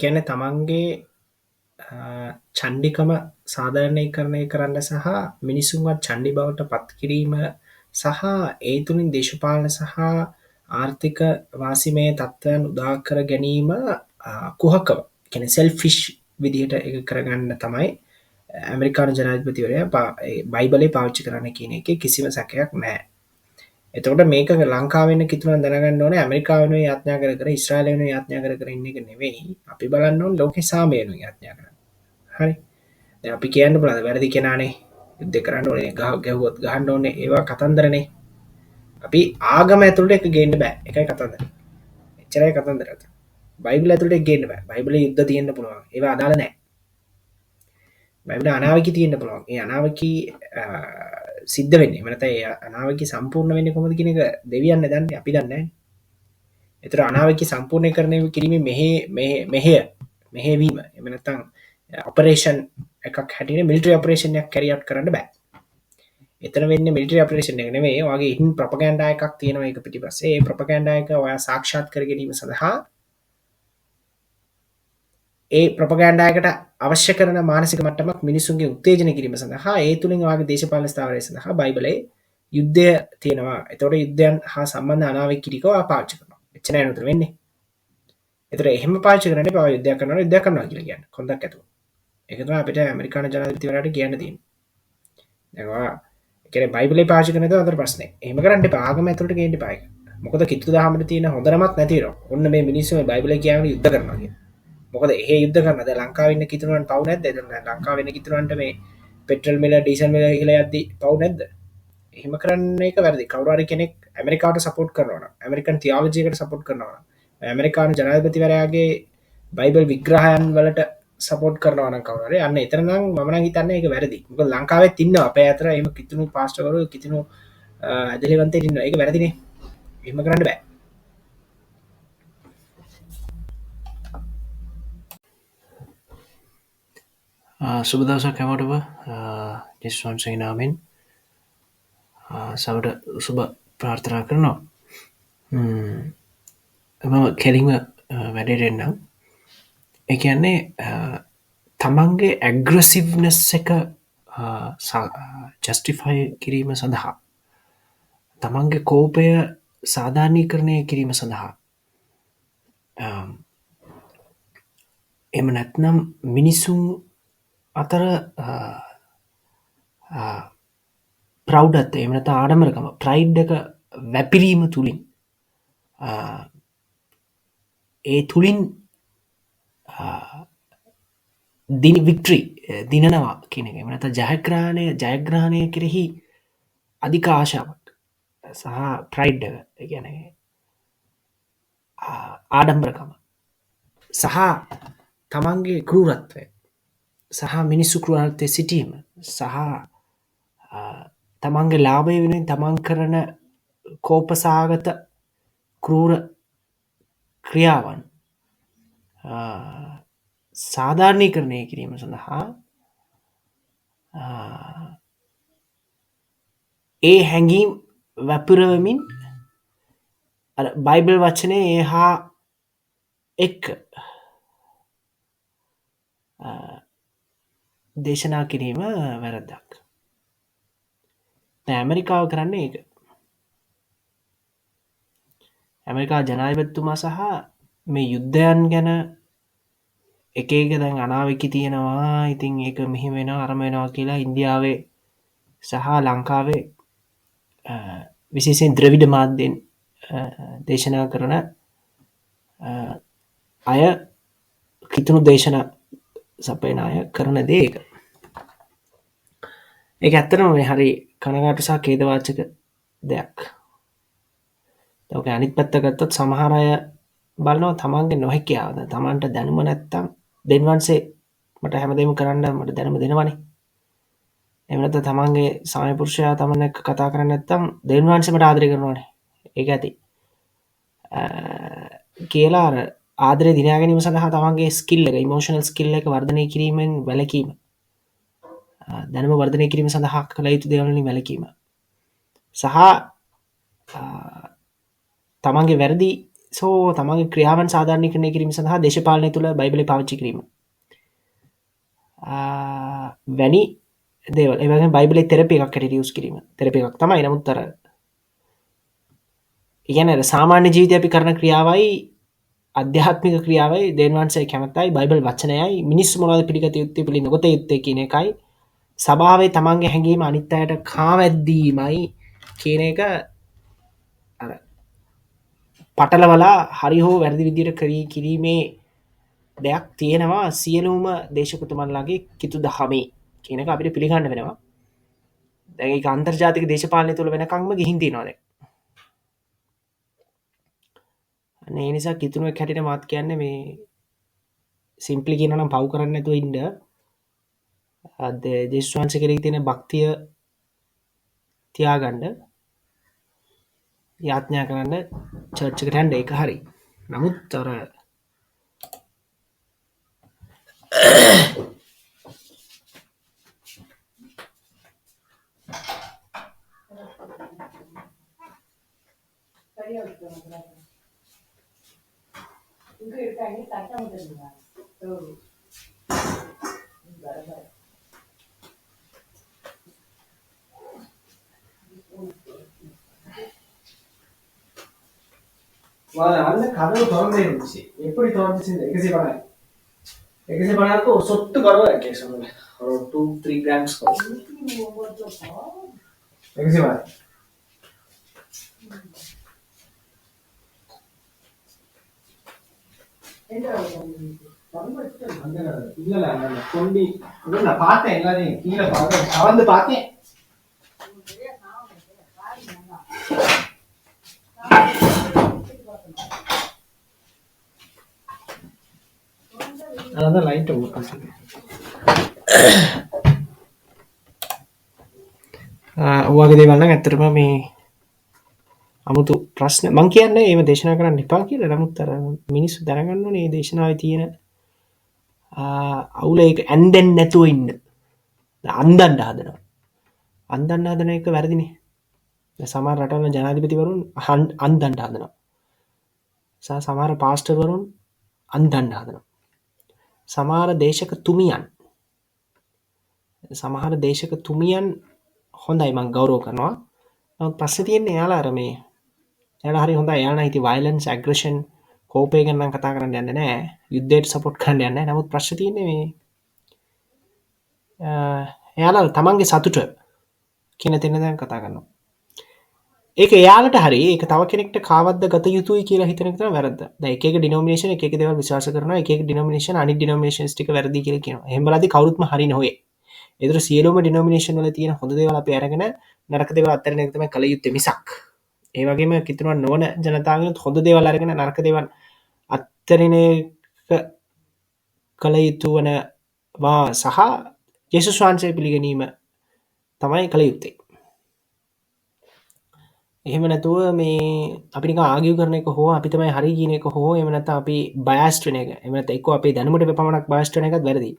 කියන්නේ තමන්ගේ චණ්ඩිකම සාධාරණීකරණය කරන්න සහ මිනිසුන්වත් චණ්ඩි බවට පත් කිරීම සහ ඒ තුළින් දේශපාලන සහ ආර්ථික වාසිමය තත්ත්වයන් උදා කර ගැනීම කුහකව කියන්නේ සෙල්ෆිෂ් විදිහට ඒක කරගන්න තමයි ඇමරිකානු ජනාධිපතිවරයා බයිබලේ පාවිච්චි කරන්න කියන එකේ කිසිම සැකයක් නැහැ. එතකොට මේක ලංකාවෙන්න කිතුමන් දැනගන්න ඕනේ ඇමරිකාව වෙනුවෙන් යාඥා කර කර ඊශ්‍රායල වෙනුවෙන් යාඥා කර කර ඉන්න එක නෙවෙයි. අපි බලන්න ඕනේ ලෝකේ සාමය වෙනුවෙන් යාඥා කරන්න. හරි. දැන් අපි කියන්න බලන්න වැරදි කෙනානේ යුද්ධ කරන්න ඕනේ ගැහුවොත් ගහන්න ඕනේ ඒවා කතන්දරනේ. අපි ආගම ඇතුළට එක ගේන්න බෑ. ඒකයි කතන්දර. එච්චරයි කතන්දර. බයිබල් ඇතුළට එක ගේන්න බෑ. බයිබලේ යුද්ධ තියෙන්න පුළුවන්. ඒවා අදාළ නැහැ. බයිබලේ අනාවකී තියෙන්න පුළුවන්. ඒ අනාවකී සිද්ධ වෙන්නේ. එහෙම නැත්නම් ඒ අනාවකී සම්පූර්ණ වෙන්නේ කොහොමද කියන එක දෙවියන් දන්නේ අපි දන්නේ නැහැ. ඒතර අනාවකී සම්පූර්ණීකරණය කිරීමේ මෙහෙයවීම එහෙම නැත්නම් ඔපරේෂන් එකක් හැටියට මිලිටරි ඔපරේෂන් එකක් කැරි අවුට් කරන්න බෑ. එතන වෙන්නේ මිලිටරි ඔපරේෂන් එක නෙමෙයි. ඔයගේ හින් ප්‍රොපගෑන්ඩා එකක් තියෙනවා ඒක පිටිපස්සේ. ඒ ප්‍රොපගෑන්ඩා එක ඔයා සාක්ෂාත් කර ගැනීම සඳහා ඒ ප්‍රොපගෑන්ඩා එකට අවශ්‍ය කරන මානසික මට්ටමක් මිනිසුන්ගේ උත්තේජනය කිරීම සඳහා ඒ තුලින් ඔයාගේ දේශපාලන ස්ථාවරය සඳහා බයිබලයේ යුද්ධය තියෙනවා. ඒතකොට යුද්ධයන් හා සම්බන්ධ අනාවකී ටික ඔයා පාවිච්චි කරනවා. එච්චරයි නේද වෙන්නේ. ඒතර එහෙම පාවිච්චි කරන්න එපා. යුද්ධයක් කරනවා කියලා කියන්නේ. කොන්දක් ඇතුව. ඒක තමයි අපිට ඇමරිකානු ජනාධිපතිවරයාට කියන්න තියෙන්නේ. දැන් ඔයා කියන්නේ බයිබලේ පාවිච්චි කරන එක අතර ප්‍රශ්නේ. එහෙම කරන්න එපා. ආගම ඇතුළට ගේන්න එපා ඒක. මොකද කිතුරු දහමට තියෙන හොඳනමත් නැති වෙනවා. ඔන්න මේ මිනිස්සු මේ බයිබලේ කියන්නේ යුද්ධ කරනවා කියන. මොකද එහෙ යුද්ධ කරනවා. දැන් ලංකාවේ ඉන්න කිතුරුන්ට පව් නැද්ද? දැන් ලංකාවේ ඉන්න කිතුරුන්ට මේ පෙට්‍රල් මිල ඩීසල් මිල කියලා යද්දි පව් නැද්ද? එහෙම කරන්න එක වැරදි. කවුරු හරි කෙනෙක් ඇමරිකාවට සපෝට් කරනවා නම්, ඇමරිකන් තියොලොජි එකට සපෝට් කරනවා නම්, ඇමරිකානු ජනාධිපතිවරයාගේ බයිබල් විග්‍රහයන් වලට සපෝට් කරනවා නම් කවුරු හරි අන්න එතන නම් මම නම් හිතන්නේ ඒක වැරදි. මොකද ලංකාවෙත් ඉන්නවා අපේ අතර එහෙම කිතුණු පාස්ටර්වරු කිතුණු ඇදහිලිවන්තයෙක් ඉන්නවා. ඒක වැරදිනේ. එහෙම කරන්න බෑ. සුබ දවසක් හැමෝටම ජෙස් වන්සගේ නාමෙන් සවට සුබ ප්‍රාර්ථනා කරනවා. මම කෙලින්ම වැඩෙරෙන්නම්. එකන්නේ තමන්ගේ ඇග්‍රසිව්නස් එක ජස්ටිෆයි කිරීම සඳහා තමන්ගේ කෝපය සාධාරණීකරණය කිරීම සඳහා එම නැත්නම් මිනිසුන් අතර ප්‍රෞ්ඩත් එමනත ආඩමරකම ප්‍රයිඩ් එක වැපිරීම තුළින් ඒ තුළින් වික්ට්‍රී දිනනවා කියන එක එමනත ජයග්‍රහණය කෙරෙහි අධික ආශාවක් සහ ප්‍රයිඩ් ගැන ආඩම්බරකම සහ තමන්ගේ කෘරත්වය සහ මිනිස්සු කෘරත්වය සිටීම සහ තමන්ගේ ලාභය වෙනුවෙන් තමන් කරන කෝපසාගත කෘර ක්‍රියාවන් සාධාරණීකරණය කිරීම සඳහා ඒ හැඟීම් වැපුරවමින් බයිබල් වචනය ඒ හා එක් දේශනා කිරීම වැරද්දක්. ඇමරිකාව කරන්නේ ඒක. ඇමරිකා ජනාධිපතිතුමා සහ මේ යුද්ධයන් ගැන එක දැන් අනාවකි තියෙනවා. ඉතින් ඒක මෙහි වෙන අරම වෙනවා කියලා ඉන්දියාවේ සහ ලංකාවේ විශේෂයෙන් ද්‍රවිඩ මාධ්‍යෙන් දේශනා කරන අය කිතුුණු දේශන සපයන අය කරන දේක. ඒ ඇත්තනම හරි කනගාටුසා කේදවාචක දෙයක්. තක අනිත් පැත්තගත්තත් සමහරය බලනවා තමන්ගේ නොහැකියාවද තමන්ට දැනුම නැත්තම් දෙන්වන්සේ මට හැමදේම කරන්න මට දැනුම දෙනවනේ. එමනත තමන්ගේ සමයපුරුෂයා තමන්න කතා කරන්න ඇත්තම් දෙන්වන්සමට ආදරය කරනවානේ. ඒ ඇති කියලා ආදරය දිනාගැනීම සඳහා තමන්ගේ ස්කිල්ල එක ඉමෝෂනල් ස්කිල්ල එක වර්ධනය කිරීමෙන් වැලකීම දැනම වර්ධනය කිරීම සඳහා කළ යුතු දේවලින් වැලකීම සහ තමන්ගේ වැරදි සෝ තමන්ගේ ක්‍රියාවන් සාධාරණීකරණය කිරීම සඳහා දේශපාලනය තුළ බයිබලය පාවිච්චි කිරීම වැනි දේවල් ඒ වගේම බයිබලයේ තෙරපි එකක් හැටියට යූස් කිරීම තෙරපි එකක් තමයි. නමුත් අර ඒ කියන්නේ අර සාමාන්‍ය ජීවිතේ අපි කරන ක්‍රියාවයි අධ්‍යාත්මික ක්‍රියාවයි දෙවියන් වහන්සේ කැමැත්තයි බයිබල් වචනයයි මිනිස්සු මොනවද පිළිගත යුත්තේ පිළි නොගත යුත්තේ කියන එකයි සභාවේ තමන්ගේ හැඟීම අනිත් අයට කාවැද්දීමයි කියන එක අර පටලවලා හරි හෝ වැරදි විදියට කිරීමේ දෙයක් තියෙනවා සියලුම දේශකතුමන්ලාගේ කිතු දහමේ කියන එක අපිට පිළිගන්න වෙනවා. දැන් ඒක අන්තර්ජාතික දේශපාලනය තුළ වෙනකන්ම ගිහින් තියෙනවා දැන්. අන්න ඒ නිසා කිතුණුවෙක් හැටියට මාත් කියන්නේ මේ සිම්පලි කියනවා නම් පව් කරන්නේ නැතුව ඉන්න දේශ වංශ කෙරෙහි තියෙන භක්තිය තියාගන්න යාඥා කරන්න චර්ච් එකට යන්න ඒක හරි. නමුත් අර அந்த கதவு திறந்தே இருந்துச்சு. எப்படி திறந்துச்சு? எகசிபனாக்கு ஒரு சொட்டு குறவு இருக்கே சொல்லுங்க. ஒரு 2-3 கிராம்ஸ் குறவு. எகசிபனா இல்ல கொண்டி நான் பார்த்தேன் எல்லாரையும் கீழே பார்த்தேன் கவர்ந்து பார்த்தேன். අද ලයිට් ඔෆ් කරන්න. ඔයගේ දේවල් නම් ඇත්තටම මේ 아무තු ප්‍රශ්න මං කියන්නේ ඒව දේශනා කරන්න එපා කියලා. නමුත් අර මිනිස්සු දැනගන්න ඕනේ මේ දේශනාවේ තියෙන අවුල ඒක ඇන්දෙන් නැතුව ඉන්න. අන්දන්න හදනවා. අන්දන්න හදන එක වැරදිනේ. දැන් සමහර රටවල ජනාධිපතිවරුන් අන්දන්න හදනවා. සමහර පාස්ටර්වරුන් අන්දන්න හදනවා. සමහර දේශක තුමියන් හොඳයි මං ගෞරව කරනවා. නමුත් ප්‍රශ්නේ තියෙන්නේ එයාලා අර මේ එයාලා හරි හොඳයි. එයාලා හිතේ වයලන්ස් ඇග්‍රෙෂන් කෝපය ගැන නම් කතා කරන්න යන්නේ නැහැ. යුද්ධයට සපෝට් කරන්න යන්නේ නැහැ. නමුත් ප්‍රශ්නේ තියෙන්නේ මේ එයාලා තමන්ගේ සතුට කියන තැන දැන් කතා කරනවා. ඒක එයාලට හරි ඒක තව කෙනෙක්ට කාවද්ද ගත යුතුයි කියලා හිතන එක තමයි වැරද්ද. දැන් එක එක ඩිනොමිනේෂන් එක එක දේවල් විශ්වාස කරනවා. එක එක ඩිනොමිනේෂන් අනිත් ඩිනොමිනේෂන්ස් ටික වැරදි කියලා කියනවා. එහෙම බලද්දි කවුරුත්ම හරි නොවේ. ඒතර සියලුම ඩිනොමිනේෂන් වල තියෙන හොඳ දේවල් අපි අරගෙන නරක දේවල් අත්හැරන එක තමයි කල යුත්තේ මිසක්. ඒ වගේම කිතුණක් නොවන ජනතාවගෙනුත් හොඳ දේවල් අරගෙන නරක දේවල් අත්හැරන එක කල යුතු වනවා සහ යේසුස් වහන්සේ පිළිගැනීම තමයි කල යුත්තේ. එහෙම නැතුව මේ අපි නිකන් ආගියු කරන එක හෝ අපි තමයි හරි කියන එක හෝ එහෙම නැත්නම් අපි බයස්ඩ් වෙන එක. එහෙම නැත්නම් එක්ක අපේ දැනුමට පමණක් බයස්ඩ් වෙන එකත් වැරදි.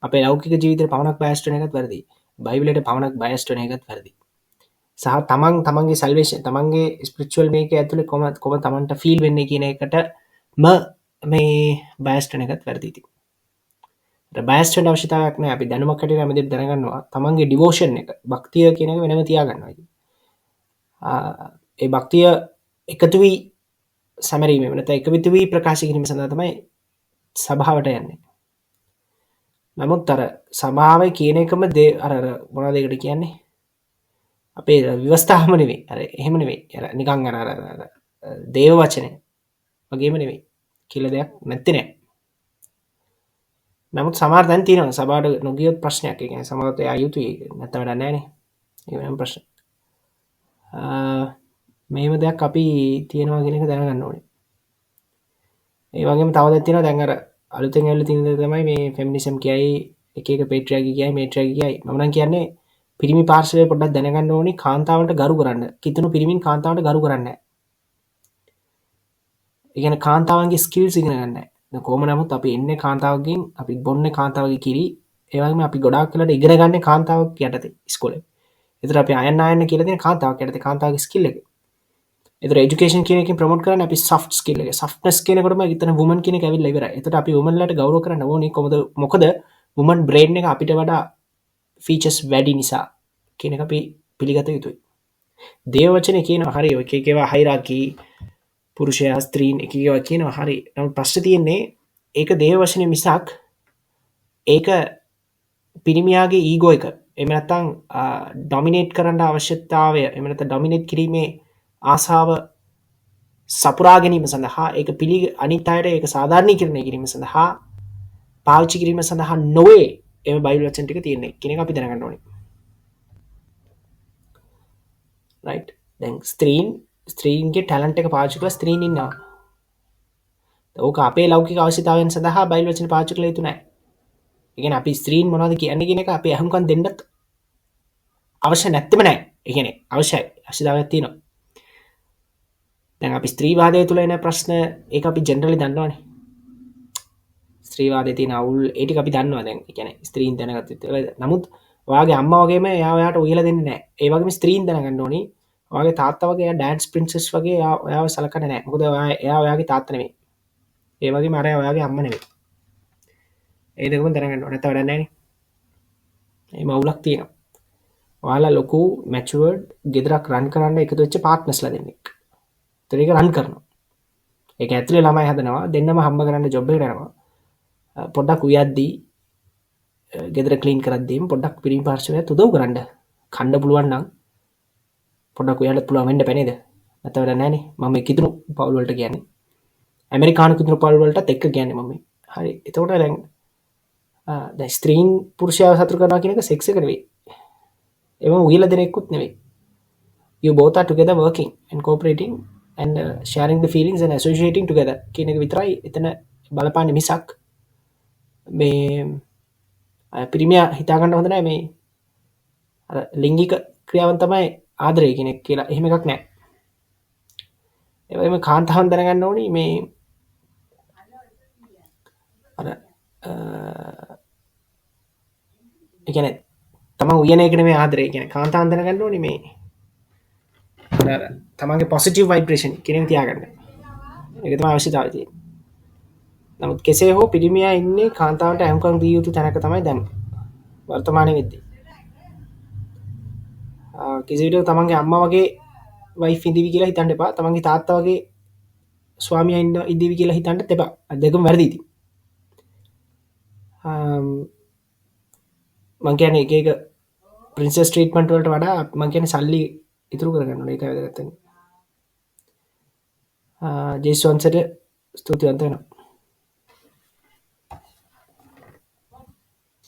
අපේ ලෞකික ජීවිතේට පමණක් බයස්ඩ් වෙන එකත් වැරදි. බයිබලයට පමණක් බයස්ඩ් වෙන එකත් වැරදි. සහ තමන්ගේ සල්වේෂන් තමන්ගේ ස්පිරිචුවල් මේකේ ඇතුලේ කොහොම තමන්ට ෆීල් වෙන්නේ කියන එකටම මේ බයස්ඩ් වෙන එකත් වැරදි ඉතින්. බයස්ඩ් වෙන්න අවශ්‍යතාවයක් නැහැ. අපි දැනුමක් හැටියට හැමදේම දැනගන්නවා. තමන්ගේ ඩිවෝෂන් එක, භක්තිය කියන එක වෙනම තියාගන්නවා ඉතින්. ඒ භක්තිය එකතු වී සැමරීම නැත්නම් එකවිත වී ප්‍රකාශ කිරීම සඳහා තමයි සභාවට යන්නේ. නමුත් අර සභාවේ කියන එකම අර මොනවද ඒකට කියන්නේ? අපේ ව්‍යවස්ථාවම නෙවෙයි. අර එහෙම නෙවෙයි. අර නිකන් අර දේව වචනය වගේම නෙවෙයි. කියලා දෙයක් නැත්තේ නෑ. නමුත් සමහර දැන් තියෙනවා සභාවට නොගියොත් ප්‍රශ්නයක්. ඒ කියන්නේ සමහරවිට එයා යුතුයි නැත්නම් වැඩක් නෑනේ. ඒක වෙනම ප්‍රශ්න. මේව දෙයක් අපි තියෙනවා කියන එක දැනගන්න ඕනේ. ඒ වගේම තව දෙයක් තියෙනවා දැන් අර අලුතෙන් ඇවිල්ලා තියෙන දේ තමයි මේ ෆෙමිනිසම් කියයි එක එක පේට්‍රියාර්කි කියයි මේට්‍රියාර්කි කියයි. මම නම් කියන්නේ පිරිමි පාර්ශවය පොඩ්ඩක් දැනගන්න ඕනේ කාන්තාවන්ට ගරු කරන්න. කිතුණු පිරිමින් කාන්තාවන්ට ගරු කරන්නේ නැහැ. ඒ කියන්නේ කාන්තාවන්ගේ ස්කිල්ස් ඉගෙන ගන්න නැහැ. දැන් කොහොම නමුත් අපි එන්නේ කාන්තාවකින් අපි බොන්නේ කාන්තාවගේ කිරි. ඒ වගේම අපි ගොඩාක් වෙලාට ඉගෙන ගන්න කාන්තාවක් යටතේ ඉස්කෝලේ. ඒතර අපි අයන්න කියලා දෙන කාන්තාවක් යටතේ කාන්තාවගේ ස්කිල් එක. එතකොට এডুকেෂන් කියන එකෙන් ප්‍රොමෝට් කරන්නේ අපි soft skill එක. softness කියනකොටම එතන woman කියන එක ඇවිල්ලා ඉවරයි. එතකොට අපි woman ලට ගෞරව කරන්න ඕනේ කොහොමද? මොකද woman brain එක අපිට වඩා features වැඩි නිසා කියන එක අපි පිළිගත යුතුයි. දේව වචනේ කියනවා හරි ඔය එක එක ඒවා hierarchy පුරුෂයා ස්ත්‍රීන් එක එක ඒවා කියනවා හරි. නමුත් ප්‍රශ්නේ තියෙන්නේ ඒක දේව වචනේ මිසක් ඒක පිරිමියාගේ ඊගෝ එක. එහෙම නැත්නම් ඩොමිනේට් කරන්න අවශ්‍යතාවය එහෙම නැත්නම් ඩොමිනේට් කිරීමේ ආසාව සපුරා ගැනීම සඳහා ඒක අනිත් අයට ඒක සාධාරණීකරණය කිරීම සඳහා පාවිච්චි කිරීම සඳහා නොවේ එම බයිබල් වචන ටික තියෙන්නේ කියන එක අපි දැනගන්න ඕනේ. රයිට්. දැන් ස්ත්‍රීන්ගේ ටැලන්ට් එක පාවිච්චි කරලා ස්ත්‍රීන් ඉන්නවා. ඕක අපේ ලෞකික අවශ්‍යතාවයන් සඳහා බයිබල් වචන පාවිච්චි කළ යුතු නැහැ. ඒ කියන්නේ අපි ස්ත්‍රීන් මොනවද කියන්නේ කියන එක අපි අහුම්කම් දෙන්නත් අවශ්‍ය නැත්තෙම නැහැ. ඒ කියන්නේ අවශ්‍යයි. අවශ්‍යතාවයක් තියෙනවා. දැන් අපි ස්ත්‍රීවාදය තුළ එන ප්‍රශ්න ඒක අපි ජෙනරලි දන්නවනේ. ස්ත්‍රීවාදයේ තියෙන අවුල් ඒ ටික අපි දන්නවා දැන්. ඒ කියන්නේ ස්ත්‍රීන් දැනගත්ත යුතු. නමුත් ඔයාගේ අම්මා වගේම එයා ඔයාට උයලා දෙන්නේ නැහැ. ඒ වගේම ස්ත්‍රීන් දැනගන්න ඕනි. ඔයාගේ තාත්තා වගේ එයා ඩෑන්ස් ප්‍රින්සස් වගේ ඔයාව සලකන්නේ නැහැ. මොකද එයා ඔයාගේ තාත්තා නෙමෙයි. ඒ වගේම අර ඔයාගේ අම්මා නෙමෙයි. ඒ දෙකම දැනගන්න ඕනේ. නැත්නම් වැඩක් නැහැ නේ. මේ මවුලක් තියෙනවා. ඔයාලා ලොකු මැචුවර්ඩ් ගෙදරක් රන් කරන්න එකතු වෙච්ච පාර්ට්නර්ස්ලා දෙන්නෙක්. ඒතර ඒක රන් කරනවා. ඒක ඇතුලේ ළමයි හදනවා. දෙන්නම හම්බ කරන්න ජොබ් එකට යනවා. පොඩ්ඩක් උයද්දී ගෙදර ක්ලීන් කරද්දීම පොඩ්ඩක් පිරිමි පාර්ශවයත් උදව් කරන්න. කන්න පුළුවන් නම් පොඩ්ඩක් උයාලත් පුළුවන් වෙන්න බෑ නේද? නැත්නම් වැඩක් නැහැ නේ. මම කිතුණු පවුල් වලට කියන්නේ. ඇමරිකානු කිතුණු පවුල් වලටත් එක්ක කියන්නේ මම. හරි. එතකොට දැන් ස්ත්‍රීන් පුරුෂයාව සතුටු කරනවා කියන එක සෙක්ස් එක නෙවෙයි. ඒවම උයලා දෙන එකකුත් නෙවෙයි. You both are together working and cooperating and sharing the feelings and associating together කියන එක විතරයි එතන බලපාන්නේ මිසක් මේ පිරිමියා හිතා ගන්න හොඳ නැහැ මේ අර ලිංගික ක්‍රියාවන් තමයි ආදරය කියන එක කියලා. එහෙම එකක් නැහැ. ඒ වගේම කාන්තාවන් දැනගන්න ඕනි මේ අර ඒ කියන්නේ තමන් උයන එක නෙමෙයි ආදරය කියන්නේ. කාන්තාවන් දැනගන්න ඕනි මේ තමන්ගේ පොසිටිව් වයිබ්‍රේෂන් කියන එක තියාගන්න. ඒක තමයි අවශ්‍යතාවය තියෙන්නේ. නමුත් කෙසේ හෝ පිරිමියා ඉන්නේ කාන්තාවන්ට අහුම්කම් දිය යුතු තැනක තමයි දැන් වර්තමානයේ වෙද්දී. කිසි විටක තමන්ගේ අම්මා වගේ වයිෆ් ඉඳීවි කියලා හිතන්න එපා. තමන්ගේ තාත්තා වගේ ස්වාමියා ඉඳීවි කියලා හිතන්නත් එපා. දෙකම වැරදි ඉතින්. මං කියන්නේ එක එක ප්‍රින්සස් ට්‍රීට්මන්ට් වලට වඩා මං කියන්නේ සල්ලි ඉතුරු කරගන්න ඕනේ. ඒකයි වැදගත් වෙන්නේ. ජේසුස්වන්සට ස්තුතිවන්ත වෙනවා.